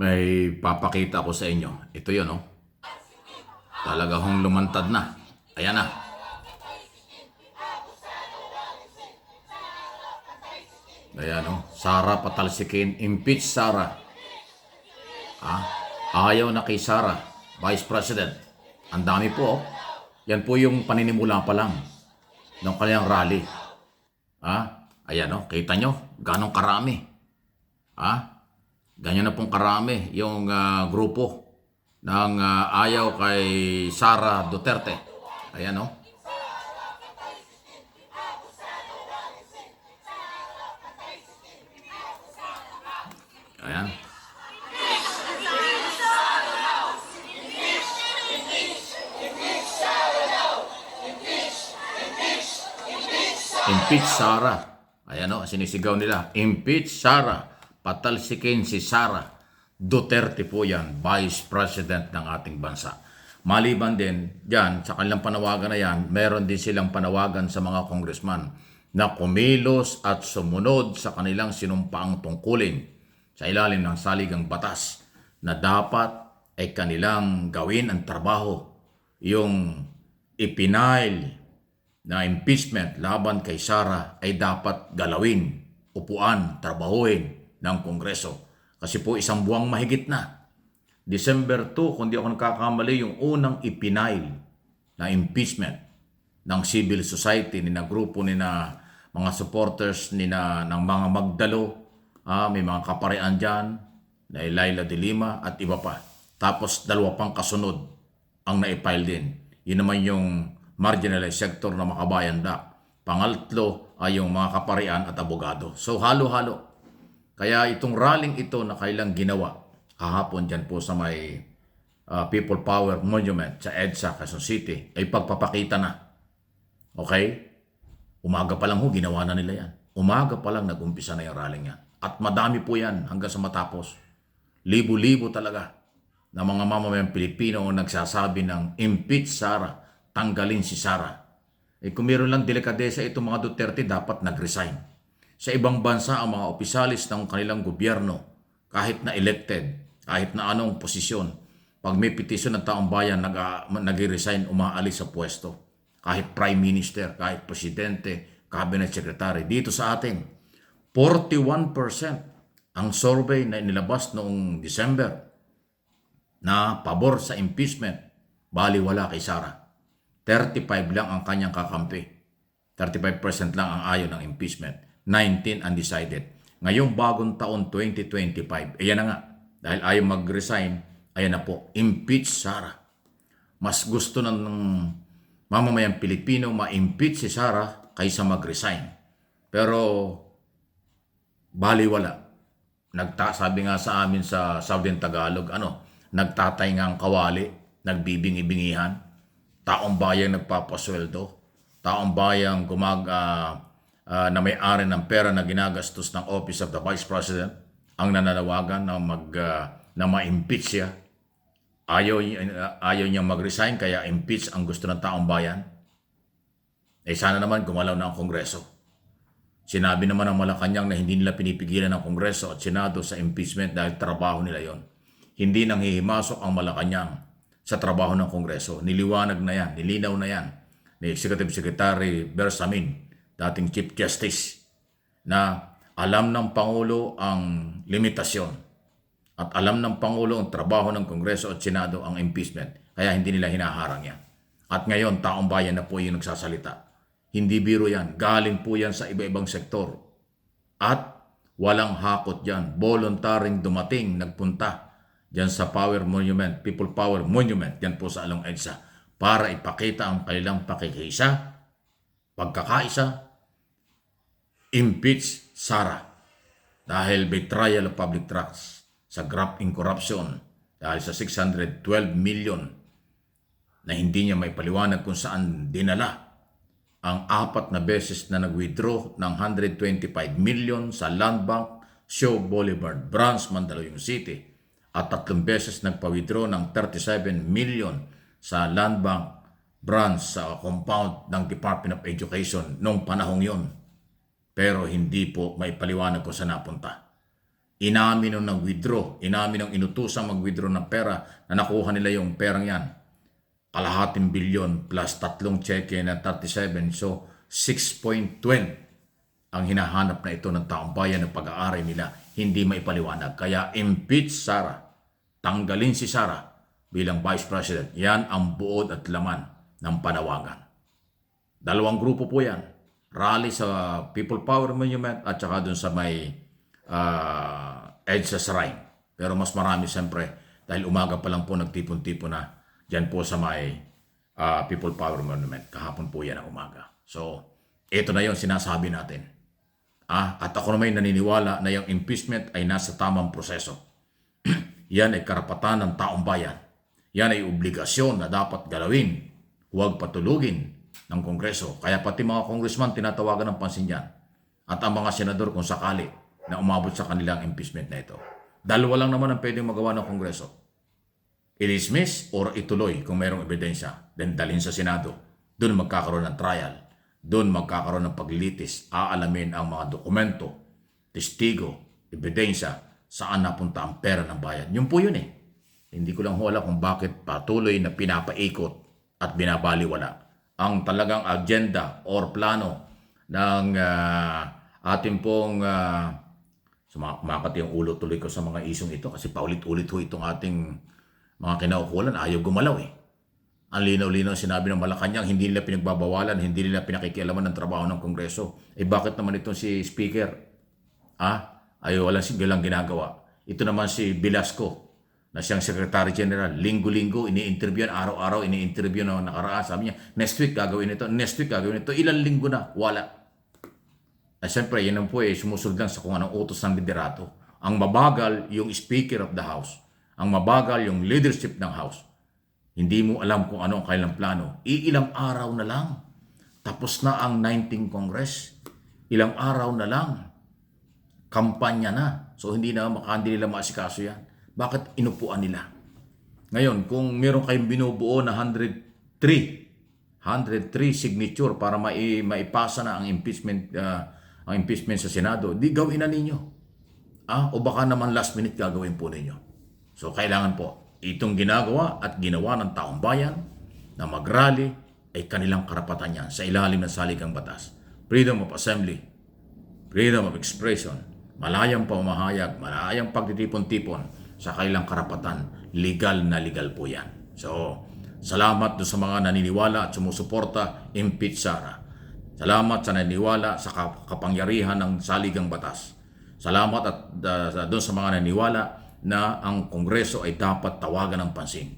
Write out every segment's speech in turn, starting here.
May papakita ko sa inyo. Ito yun, oh. Talaga hong lumantad na. Ayan na. Ayan, oh. Sara patalsikin. Impeach Sara. Ayaw na kay Sara, Vice President. Ang dami po, oh. Yan po yung paninimula pa lang ng kanyang rally. Ayan, oh. Kita nyo? Ganong karami. Ganyan na pong karami yung grupo ng ayaw kay Sara Duterte. Ayan, oh. Ayan. Impeach Sara. Ayan, oh, sinisigaw nila. Impeach Sara. Patalsikin si Sara. Duterte po yan, Vice President ng ating bansa. Maliban din dyan, sa kanilang panawagan na yan, meron din silang panawagan sa mga congressman na kumilos at sumunod sa kanilang sinumpaang tungkulin sa ilalim ng saligang batas na dapat ay kanilang gawin ang trabaho, yung ipinail na impeachment laban kay Sara ay dapat galawin, upuan, trabahuin ng Kongreso. Kasi po isang buwang mahigit na. December 2, kung di ako nagkakamali, yung unang ipinail na impeachment ng civil society, ni na grupo, ni na mga supporters, ni na ng mga Magdalo, may mga kaparian dyan, na Laila de Lima at iba pa. Tapos dalawa pang kasunod ang naipile din. Yun naman yung marginalized sector na Makabayanda. Pangatlo ay yung mga kaparian at abogado. So halo-halo. Kaya itong rallying ito na kailang ginawa kahapon dyan po sa may People Power Monument sa EDSA, Quezon City, ay pagpapakita na. Okay? Umaga pa lang ho, ginawa na nila yan. Umaga pa lang nag-umpisa na yung rallying yan. At madami po yan hanggang sa matapos. Libo-libo talaga na mga mamamayang Pilipino ang nagsasabi ng impeach Sara, tanggalin si Sara. Kung meron lang delikadesa itong mga Duterte, dapat nag-resign. Sa ibang bansa, ang mga opisyalis ng kanilang gobyerno, kahit na elected, kahit na anong posisyon, pag may petisyon ng taong bayan, nag-resign, umaalis sa pwesto. Kahit prime minister, kahit presidente, cabinet secretary. Dito sa atin, 41% ang survey na inilabas noong December na pabor sa impeachment, baliwala kay Sara. 35 lang ang kanyang kakampi. 35% lang ang ayaw ng impeachment. 19 undecided. Ngayong bagong taon 2025, ayan na nga, dahil ayaw mag-resign, ayan na po, impeach Sara. Mas gusto ng mamamayang Pilipino ma-impeach si Sara kaysa mag-resign. Pero baliwala. Sabi nga sa amin sa Southern Tagalog, nagtatay nga ang kawali, nagbibingi-bingihan, taong bayang nagpapasweldo, taong bayang na may-ari ng pera na ginagastos ng Office of the Vice President ang nananawagan na ma-impeach siya. Ayaw niyang mag-resign, kaya impeach ang gusto ng taong bayan. Sana naman gumalaw na ang Kongreso. Sinabi naman ng Malacanang na hindi nila pinipigilan ng Kongreso at Senado sa impeachment dahil trabaho nila yon. Hindi nang hihimasok ang Malacanang sa trabaho ng Kongreso. Niliwanag na yan, nilinaw na yan ni Executive Secretary Bersamin, dating Chief Justice, na alam ng Pangulo ang limitasyon at alam ng Pangulo ang trabaho ng Kongreso at Senado ang impeachment. Kaya hindi nila hinaharang yan. At ngayon, taong bayan na po yung nagsasalita. Hindi biro yan. Galing po yan sa iba-ibang sektor. At walang hakot dyan. Voluntaring dumating, nagpunta dyan sa Power Monument, People Power Monument, dyan po sa Along EDSA, para ipakita ang kanilang pakikaisa, pagkakaisa, impeach Sara dahil betrayal of public trust sa graft in corruption, dahil sa 612 million na hindi niya may paliwanag kung saan dinala ang 4 na beses na nag-withdraw ng 125 million sa Land Bank, Shaw Boulevard Branch, Mandaluyong City, at 3 beses nagpa-withdraw ng 37 million sa Land Bank Branch sa compound ng Department of Education noong panahong yon. Pero hindi po may paliwanag kung saan napunta. Inamin nung nag-withdraw, inamin nung inutusang mag-withdraw ng pera na nakuha nila yung perang yan. Kalahating bilyon plus tatlong cheque na 37, so 6.12 ang hinahanap na ito ng taong bayan ng pag-aaral nila, hindi maipaliwanag. Kaya impeach Sara, tanggalin si Sara bilang Vice President. Yan ang buod at laman ng panawagan. Dalawang grupo po yan. Rally sa People Power Monument at saka dun sa may EDSA Shrine. Pero mas marami siyempre dahil umaga pa lang po nagtipon-tipon na dyan po sa may People Power Monument. Kahapon po yan ang umaga. So, ito na yung sinasabi natin. At ako naman naniniwala na yung impeachment ay nasa tamang proseso. Yan ay karapatan ng taong bayan. Yan ay obligasyon na dapat galawin. Huwag patulugin ng Kongreso. Kaya pati mga congressman tinatawagan ng pansin yan. At ang mga senador kung sakali na umabot sa kanilang impeachment na ito. Dalawa lang naman ang pwedeng magawa ng Kongreso. I-dismiss or ituloy kung mayroong ebidensya. Then dalhin sa Senado. Doon magkakaroon ng trial. Doon magkakaroon ng paglilitis. Aalamin ang mga dokumento, testigo, ebidensya, saan napunta ang pera ng bayan. Yun po yun eh. Hindi ko lang alam kung bakit patuloy na pinapaikot at binabaliwala ang talagang agenda or plano ng ating pong sumakati yung ulo tuloy ko sa mga isong ito kasi paulit-ulit ho itong ating mga kinaukulan. Ayaw gumalaw eh. Ang linaw-linaw sinabi ng Malacanang, hindi nila pinagbabawalan, hindi nila pinakikialaman ng trabaho ng Kongreso. Bakit naman itong si Speaker? Ayaw wala silang ginagawa. Ito naman si Velasco, na siyang Secretary General, linggo-linggo, ini-interview, araw-araw, ini-interview na nakaraan. Sabi niya, next week gagawin ito, next week gagawin ito. Ilang linggo na, wala. Siyempre, yan ang po sumusunod lang sa kung anong utos ng liderato. Ang mabagal yung Speaker of the House. Ang mabagal yung leadership ng House. Hindi mo alam kung ano ang kailang plano. Ilang araw na lang. Tapos na ang 19th Congress. Ilang araw na lang. Kampanya na. So hindi nila maasikaso yan. Bakit inupuan nila? Ngayon, kung meron kayong binubuo na 103 signature para maipasa na ang impeachment sa Senado, di gawin na ninyo. O baka naman last minute gagawin po ninyo. So kailangan po itong ginagawa at ginawa ng taong bayan na mag-rally ay kanilang karapatan yan sa ilalim ng saligang batas. Freedom of assembly, freedom of expression, malayang pamahayag, malayang pagtitipon-tipon sa kailang karapatan. Legal na legal po yan. So, salamat doon sa mga naniniwala at sumusuporta, impeach Sara. Salamat sa naniniwala sa kapangyarihan ng saligang batas. Salamat at doon sa mga naniniwala na ang Kongreso ay dapat tawagan ng pansin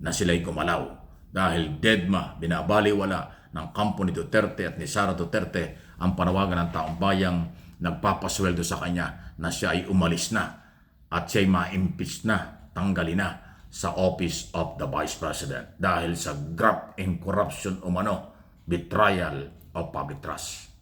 na sila'y gumalaw dahil deadma, binabaliwala ng kampo ni Duterte at ni Sara Duterte ang panawagan ng taong bayang nagpapasweldo sa kanya na siya ay umalis na at siya ay ma-impeach na, tanggalin na sa Office of the Vice President dahil sa graft and corruption umano, betrayal of public trust.